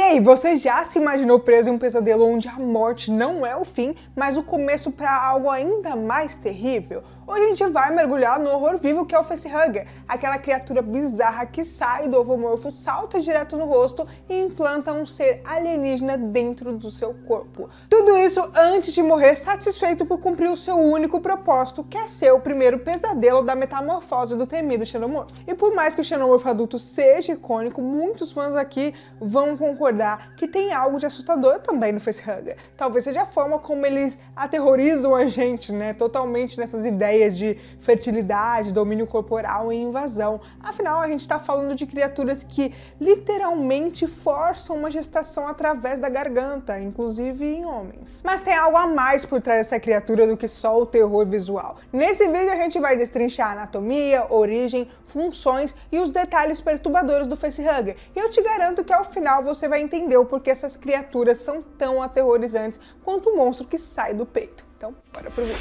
aí, você já se imaginou preso em um pesadelo onde a morte não é o fim, mas o começo para algo ainda mais terrível? Hoje a gente vai mergulhar no horror vivo que é o facehugger, aquela criatura bizarra que sai do ovomorfo, salta direto no rosto e implanta um ser alienígena dentro do seu corpo. Tudo isso antes de morrer satisfeito por cumprir o seu único propósito, que é ser o primeiro pesadelo da metamorfose do temido xenomorfo. E por mais que o xenomorfo adulto seja icônico, muitos fãs aqui vão concordar que tem algo de assustador também no facehugger. Talvez seja a forma como eles aterrorizam a gente, né? Totalmente nessas ideias de fertilidade, domínio corporal e invasão. Afinal, a gente está falando de criaturas que literalmente forçam uma gestação através da garganta, inclusive em homens. Mas tem algo a mais por trás dessa criatura do que só o terror visual. Nesse vídeo a gente vai destrinchar a anatomia, origem, funções e os detalhes perturbadores do facehugger. E eu te garanto que ao final você vai entender o porquê essas criaturas são tão aterrorizantes quanto o monstro que sai do peito. Então, bora pro vídeo.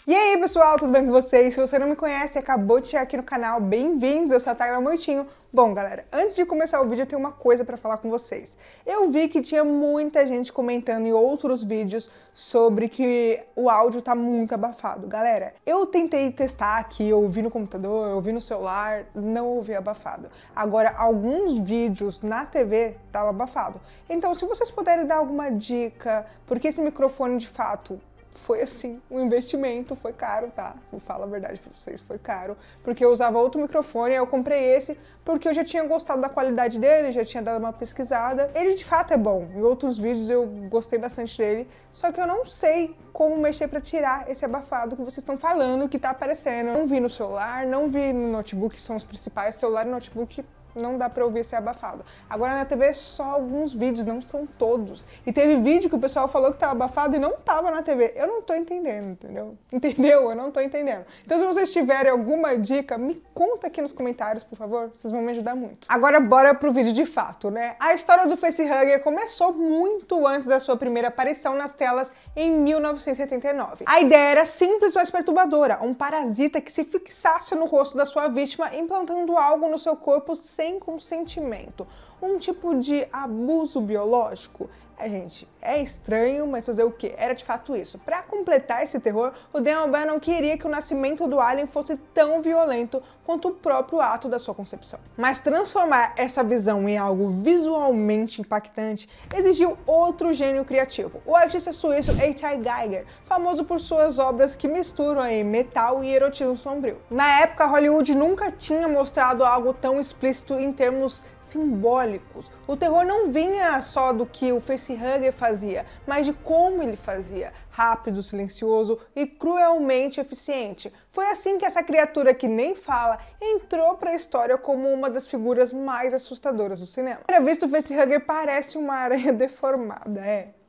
E aí pessoal, tudo bem com vocês? Se você não me conhece e acabou de chegar aqui no canal, bem-vindos, eu sou a Tayla Moitinho. Bom galera, antes de começar o vídeo eu tenho uma coisa pra falar com vocês. Eu vi que tinha muita gente comentando em outros vídeos sobre que o áudio tá muito abafado. Galera, eu tentei testar aqui, eu ouvi no computador, eu ouvi no celular, não ouvi abafado. Agora, alguns vídeos na TV tava abafado. Então, se vocês puderem dar alguma dica, porque esse microfone de fato foi assim, um investimento, foi caro, tá? Vou falar a verdade pra vocês, foi caro, porque eu usava outro microfone, aí eu comprei esse, porque eu já tinha gostado da qualidade dele, já tinha dado uma pesquisada. Ele de fato é bom, em outros vídeos eu gostei bastante dele, só que eu não sei como mexer pra tirar esse abafado que vocês estão falando, que tá aparecendo. Não vi no celular, não vi no notebook, que são os principais, celular e notebook. Não dá pra ouvir ser abafado. Agora na TV só alguns vídeos, não são todos. E teve vídeo que o pessoal falou que tava abafado e não tava na TV. Eu não tô entendendo, entendeu? Entendeu? Eu não tô entendendo. Então se vocês tiverem alguma dica, me conta aqui nos comentários, por favor. Vocês vão me ajudar muito. Agora bora pro vídeo de fato, né? A história do facehugger começou muito antes da sua primeira aparição nas telas em 1979. A ideia era simples, mas perturbadora. Um parasita que se fixasse no rosto da sua vítima, implantando algo no seu corpo sem consentimento. Um tipo de abuso biológico. Gente, é estranho, mas fazer o quê? Era de fato isso. Para completar esse terror, o Dan O'Bannon não queria que o nascimento do alien fosse tão violento quanto o próprio ato da sua concepção. Mas transformar essa visão em algo visualmente impactante exigiu outro gênio criativo, o artista suíço H.I. Giger, famoso por suas obras que misturam aí metal e erotismo sombrio. Na época, Hollywood nunca tinha mostrado algo tão explícito em termos simbólicos. O terror não vinha só do que o facehugger fazia, mas de como ele fazia. Rápido, silencioso e cruelmente eficiente. Foi assim que essa criatura que nem fala entrou para a história como uma das figuras mais assustadoras do cinema. À primeira vista, o facehugger parece uma aranha deformada,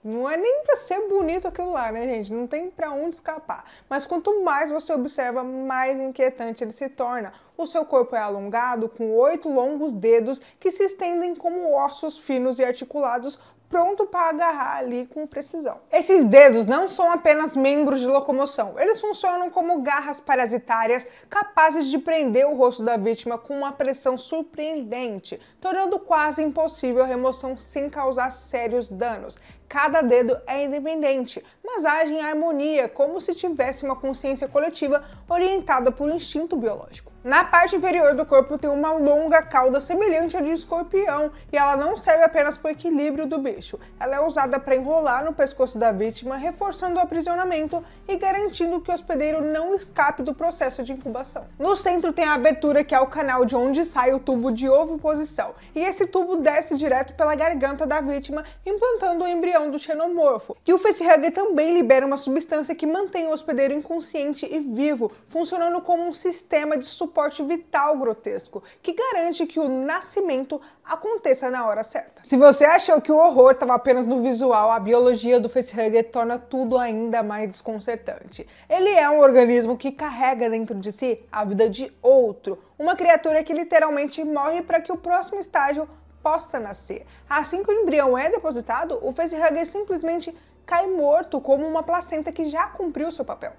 Não é nem pra ser bonito aquilo lá, né, gente? Não tem pra onde escapar. Mas quanto mais você observa, mais inquietante ele se torna. O seu corpo é alongado, com 8 longos dedos que se estendem como ossos finos e articulados, pronto para agarrar ali com precisão. Esses dedos não são apenas membros de locomoção, eles funcionam como garras parasitárias capazes de prender o rosto da vítima com uma pressão surpreendente, tornando quase impossível a remoção sem causar sérios danos. Cada dedo é independente, mas age em harmonia, como se tivesse uma consciência coletiva orientada por instinto biológico. Na parte inferior do corpo tem uma longa cauda semelhante à de escorpião, e ela não serve apenas para o equilíbrio do bicho. Ela é usada para enrolar no pescoço da vítima, reforçando o aprisionamento e garantindo que o hospedeiro não escape do processo de incubação. No centro tem a abertura, que é o canal de onde sai o tubo de oviposição, e esse tubo desce direto pela garganta da vítima, implantando o embrião do xenomorfo. E o facehugger também libera uma substância que mantém o hospedeiro inconsciente e vivo, funcionando como um sistema de suporte vital grotesco, que garante que o nascimento aconteça na hora certa. Se você achou que o horror estava apenas no visual, a biologia do facehugger torna tudo ainda mais desconcertante. Ele é um organismo que carrega dentro de si a vida de outro, uma criatura que literalmente morre para que o próximo estágio possa nascer. Assim que o embrião é depositado, o facehugger simplesmente cai morto como uma placenta que já cumpriu seu papel.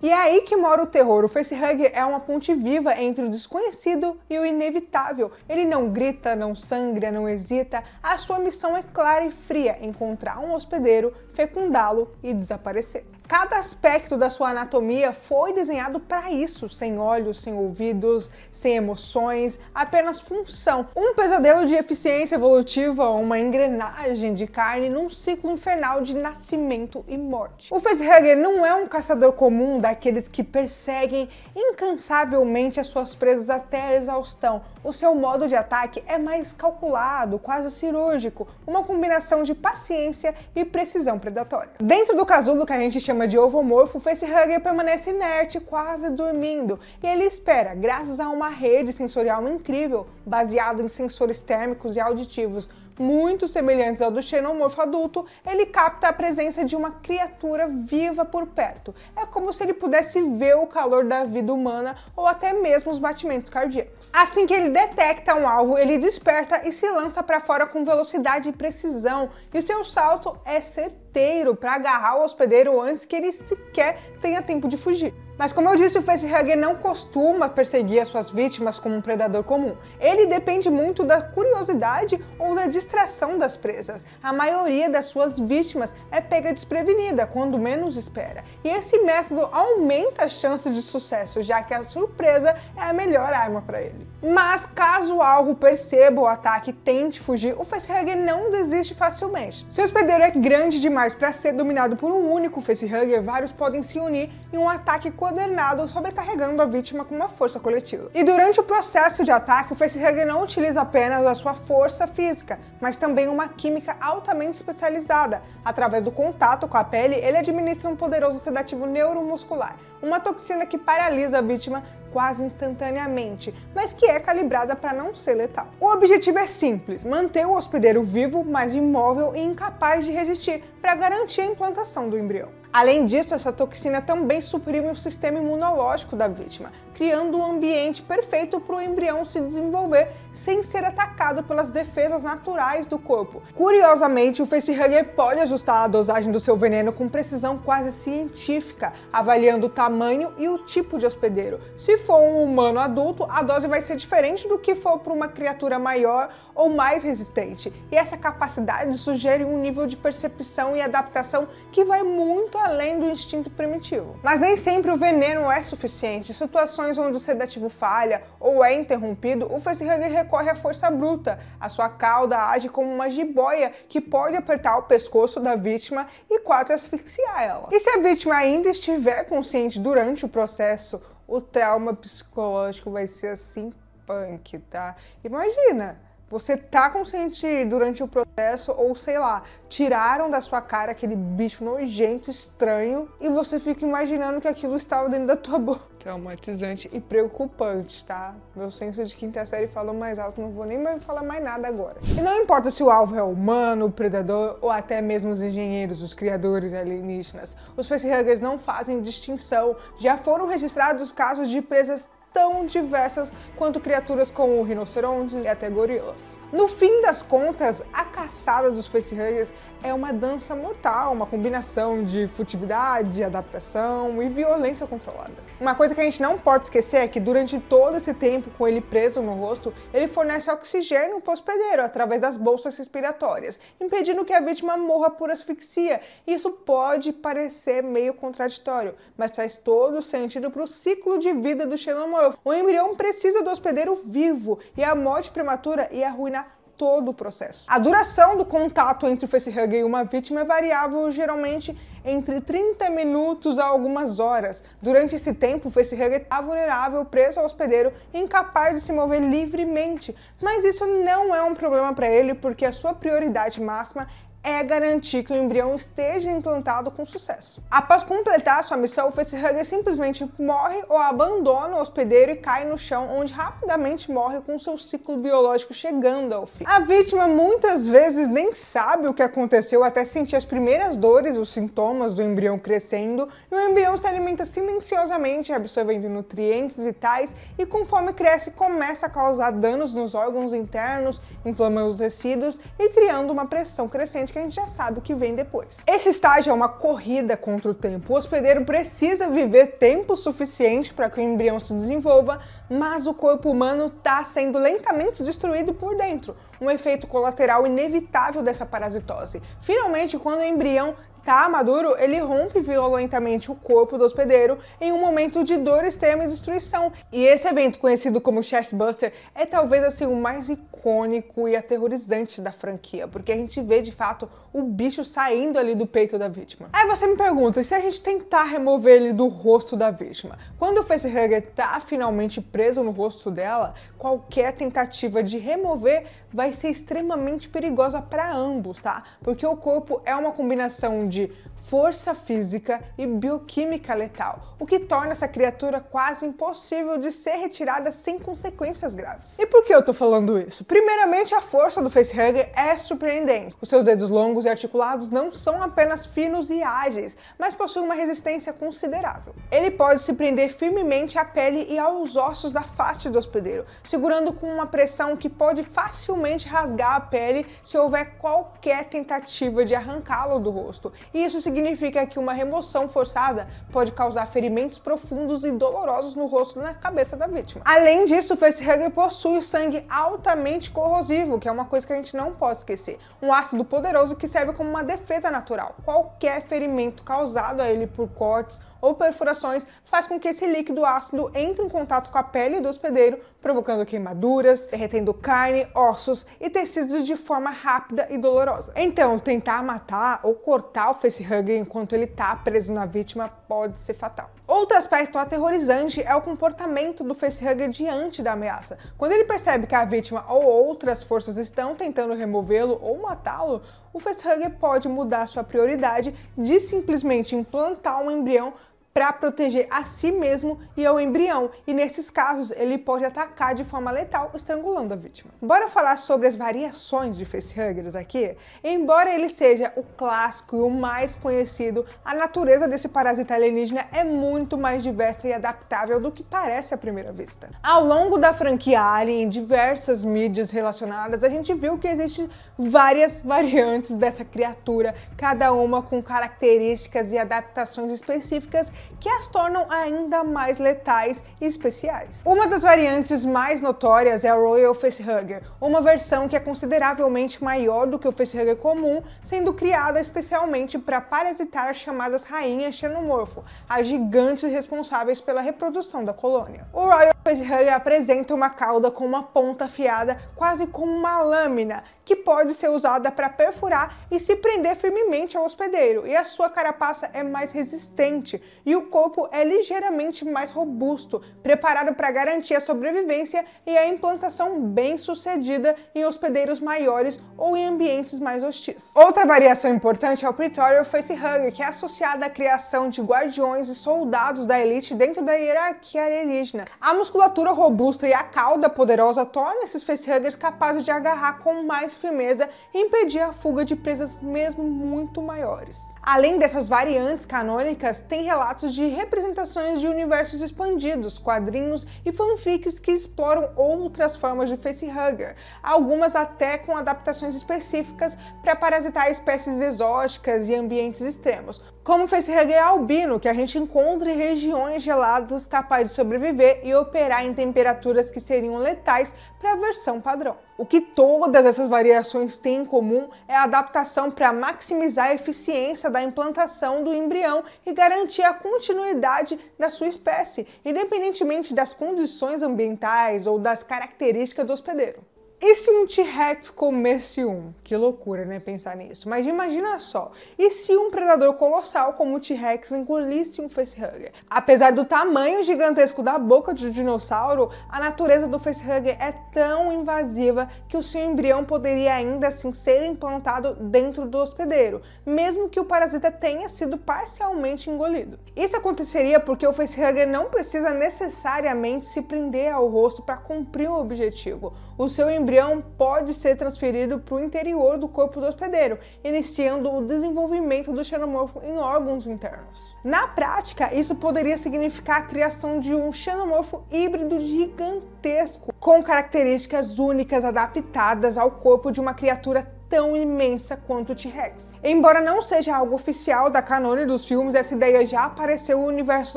E é aí que mora o terror. O facehugger é uma ponte viva entre o desconhecido e o inevitável. Ele não grita, não sangra, não hesita. A sua missão é clara e fria: encontrar um hospedeiro, fecundá-lo e desaparecer. Cada aspecto da sua anatomia foi desenhado para isso, sem olhos, sem ouvidos, sem emoções, apenas função. Um pesadelo de eficiência evolutiva, uma engrenagem de carne num ciclo infernal de nascimento e morte. O facehugger não é um caçador comum daqueles que perseguem incansavelmente as suas presas até a exaustão. O seu modo de ataque é mais calculado, quase cirúrgico, uma combinação de paciência e precisão predatória. Dentro do casulo que a gente chama de ovomorfo, o facehugger permanece inerte, quase dormindo, e ele espera, graças a uma rede sensorial incrível, baseada em sensores térmicos e auditivos muito semelhantes ao do xenomorfo adulto, ele capta a presença de uma criatura viva por perto. É como se ele pudesse ver o calor da vida humana ou até mesmo os batimentos cardíacos. Assim que ele detecta um alvo, ele desperta e se lança para fora com velocidade e precisão, e o seu salto é certeiro para agarrar o hospedeiro antes que ele sequer tenha tempo de fugir. Mas como eu disse, o facehugger não costuma perseguir as suas vítimas como um predador comum. Ele depende muito da curiosidade ou da distração das presas. A maioria das suas vítimas é pega desprevenida, quando menos espera. E esse método aumenta as chances de sucesso, já que a surpresa é a melhor arma para ele. Mas caso o alvo perceba o ataque e tente fugir, o facehugger não desiste facilmente. Se o hospedeiro é grande demais para ser dominado por um único facehugger, vários podem se unir em um ataque coordenado, sobrecarregando a vítima com uma força coletiva. E durante o processo de ataque, o facehugger não utiliza apenas a sua força física, mas também uma química altamente especializada. Através do contato com a pele, ele administra um poderoso sedativo neuromuscular, uma toxina que paralisa a vítima quase instantaneamente, mas que é calibrada para não ser letal. O objetivo é simples: manter o hospedeiro vivo, mas imóvel e incapaz de resistir, para garantir a implantação do embrião. Além disso, essa toxina também suprime o sistema imunológico da vítima, criando um ambiente perfeito para o embrião se desenvolver sem ser atacado pelas defesas naturais do corpo. Curiosamente, o facehugger pode ajustar a dosagem do seu veneno com precisão quase científica, avaliando o tamanho e o tipo de hospedeiro. Se for um humano adulto, a dose vai ser diferente do que for para uma criatura maior ou mais resistente. E essa capacidade sugere um nível de percepção e adaptação que vai muito além do instinto primitivo. Mas nem sempre o veneno é suficiente. Em situações onde o sedativo falha ou é interrompido, o facehugger recorre à força bruta. A sua cauda age como uma jiboia que pode apertar o pescoço da vítima e quase asfixiar ela. E se a vítima ainda estiver consciente durante o processo, o trauma psicológico vai ser assim punk, tá? Imagina! Você tá consciente durante o processo ou, sei lá, tiraram da sua cara aquele bicho nojento, estranho, e você fica imaginando que aquilo estava dentro da tua boca. Traumatizante e preocupante, tá? Meu senso de quinta série falou mais alto, não vou nem mais falar mais nada agora. E não importa se o alvo é humano, o predador ou até mesmo os engenheiros, os criadores alienígenas, os facehuggers não fazem distinção. Já foram registrados casos de presas tão diversas quanto criaturas como rinocerontes e até gorilas. No fim das contas, a caçada dos facehuggers é uma dança mortal, uma combinação de furtividade, adaptação e violência controlada. Uma coisa que a gente não pode esquecer é que durante todo esse tempo, com ele preso no rosto, ele fornece oxigênio para o hospedeiro através das bolsas respiratórias, impedindo que a vítima morra por asfixia. Isso pode parecer meio contraditório, mas faz todo sentido para o ciclo de vida do xenomorfo. O embrião precisa do hospedeiro vivo, e a morte prematura ia arruinar todo o processo. A duração do contato entre o facehugger e uma vítima é variável, geralmente entre 30 minutos a algumas horas. Durante esse tempo, o facehugger está vulnerável, preso ao hospedeiro, incapaz de se mover livremente. Mas isso não é um problema para ele, porque a sua prioridade máxima é garantir que o embrião esteja implantado com sucesso. Após completar sua missão, o facehugger simplesmente morre ou abandona o hospedeiro e cai no chão, onde rapidamente morre com seu ciclo biológico chegando ao fim. A vítima muitas vezes nem sabe o que aconteceu até sentir as primeiras dores, os sintomas do embrião crescendo, e o embrião se alimenta silenciosamente, absorvendo nutrientes vitais, e conforme cresce, começa a causar danos nos órgãos internos, inflamando os tecidos e criando uma pressão crescente que a gente já sabe o que vem depois. Esse estágio é uma corrida contra o tempo. O hospedeiro precisa viver tempo suficiente para que o embrião se desenvolva, mas o corpo humano está sendo lentamente destruído por dentro, um efeito colateral inevitável dessa parasitose. Finalmente, quando o embrião tá maduro, ele rompe violentamente o corpo do hospedeiro em um momento de dor extrema e destruição. E esse evento, conhecido como Chestbuster, é talvez assim o mais icônico e aterrorizante da franquia, porque a gente vê de fato o bicho saindo ali do peito da vítima. Aí você me pergunta, e se a gente tentar remover ele do rosto da vítima? Quando o facehugger tá finalmente preso no rosto dela, qualquer tentativa de remover vai ser extremamente perigosa para ambos, tá? Porque o corpo é uma combinação de força física e bioquímica letal, o que torna essa criatura quase impossível de ser retirada sem consequências graves. E por que eu tô falando isso? Primeiramente, a força do facehugger é surpreendente. Os seus dedos longos e articulados não são apenas finos e ágeis, mas possuem uma resistência considerável. Ele pode se prender firmemente à pele e aos ossos da face do hospedeiro, segurando com uma pressão que pode facilmente rasgar a pele se houver qualquer tentativa de arrancá-lo do rosto. E isso significa que uma remoção forçada pode causar ferimentos profundos e dolorosos no rosto e na cabeça da vítima. Além disso, o facehugger possui o sangue altamente corrosivo, que é uma coisa que a gente não pode esquecer. Um ácido poderoso que serve como uma defesa natural. Qualquer ferimento causado a ele por cortes ou perfurações faz com que esse líquido ácido entre em contato com a pele do hospedeiro, provocando queimaduras, derretendo carne, ossos e tecidos de forma rápida e dolorosa. Então, tentar matar ou cortar o facehugger enquanto ele está preso na vítima pode ser fatal. Outro aspecto aterrorizante é o comportamento do facehugger diante da ameaça. Quando ele percebe que a vítima ou outras forças estão tentando removê-lo ou matá-lo, o facehugger pode mudar sua prioridade de simplesmente implantar um embrião para proteger a si mesmo e ao embrião, e nesses casos ele pode atacar de forma letal, estrangulando a vítima. Bora falar sobre as variações de facehuggers aqui? Embora ele seja o clássico e o mais conhecido, a natureza desse parasita alienígena é muito mais diversa e adaptável do que parece à primeira vista. Ao longo da franquia Alien, em diversas mídias relacionadas, a gente viu que existem várias variantes dessa criatura, cada uma com características e adaptações específicas que as tornam ainda mais letais e especiais. Uma das variantes mais notórias é a Royal Facehugger, uma versão que é consideravelmente maior do que o facehugger comum, sendo criada especialmente para parasitar as chamadas rainhas xenomorfo, as gigantes responsáveis pela reprodução da colônia. O Royal Facehugger apresenta uma cauda com uma ponta afiada, quase como uma lâmina, que pode ser usada para perfurar e se prender firmemente ao hospedeiro, e a sua carapaça é mais resistente e o corpo é ligeiramente mais robusto, preparado para garantir a sobrevivência e a implantação bem-sucedida em hospedeiros maiores ou em ambientes mais hostis. Outra variação importante é o Praetorian Facehugger, que é associada à criação de guardiões e soldados da elite dentro da hierarquia alienígena. A musculatura robusta e a cauda poderosa tornam esses facehuggers capazes de agarrar com mais firmeza e impedir a fuga de presas mesmo muito maiores. Além dessas variantes canônicas, tem relatos de representações de universos expandidos, quadrinhos e fanfics que exploram outras formas de facehugger, algumas até com adaptações específicas para parasitar espécies exóticas e ambientes extremos, como o facehugger albino, que a gente encontra em regiões geladas capaz de sobreviver e operar em temperaturas que seriam letais para a versão padrão. O que todas essas variações têm em comum é a adaptação para maximizar a eficiência da implantação do embrião e garantir a continuidade da sua espécie, independentemente das condições ambientais ou das características do hospedeiro. E se um T-Rex comesse um? Que loucura, né, pensar nisso. Mas imagina só, e se um predador colossal como o T-Rex engolisse um facehugger? Apesar do tamanho gigantesco da boca de um dinossauro, a natureza do facehugger é tão invasiva que o seu embrião poderia ainda assim ser implantado dentro do hospedeiro, mesmo que o parasita tenha sido parcialmente engolido. Isso aconteceria porque o facehugger não precisa necessariamente se prender ao rosto para cumprir o objetivo. O seu embrião pode ser transferido para o interior do corpo do hospedeiro, iniciando o desenvolvimento do xenomorfo em órgãos internos. Na prática, isso poderia significar a criação de um xenomorfo híbrido gigantesco, com características únicas adaptadas ao corpo de uma criatura tão imensa quanto o T-Rex. Embora não seja algo oficial da canônia dos filmes, essa ideia já apareceu em universos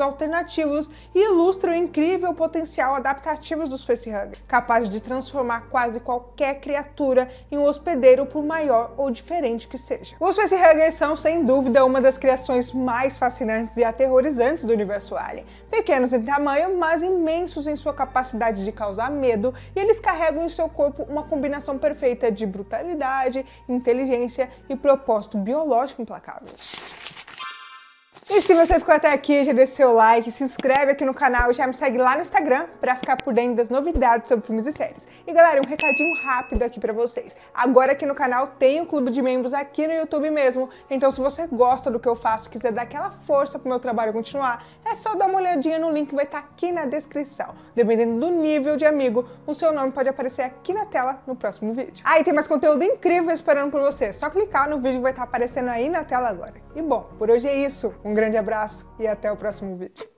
alternativos e ilustra o incrível potencial adaptativo dos facehuggers, capazes de transformar quase qualquer criatura em um hospedeiro, por maior ou diferente que seja. Os facehuggers são, sem dúvida, uma das criações mais fascinantes e aterrorizantes do universo Alien. Pequenos em tamanho, mas imensos em sua capacidade de causar medo, e eles carregam em seu corpo uma combinação perfeita de brutalidade, inteligência e propósito biológico implacável. E se você ficou até aqui, já deixa seu like, se inscreve aqui no canal e já me segue lá no Instagram pra ficar por dentro das novidades sobre filmes e séries. E galera, um recadinho rápido aqui pra vocês. Agora aqui no canal tem um clube de membros aqui no YouTube mesmo, então se você gosta do que eu faço, quiser dar aquela força pro meu trabalho continuar, é só dar uma olhadinha no link que vai estar aqui na descrição. Dependendo do nível de amigo, o seu nome pode aparecer aqui na tela no próximo vídeo. Aí tem mais conteúdo incrível esperando por você, só clicar no vídeo que vai estar aparecendo aí na tela agora. E bom, por hoje é isso. Um grande abraço e até o próximo vídeo.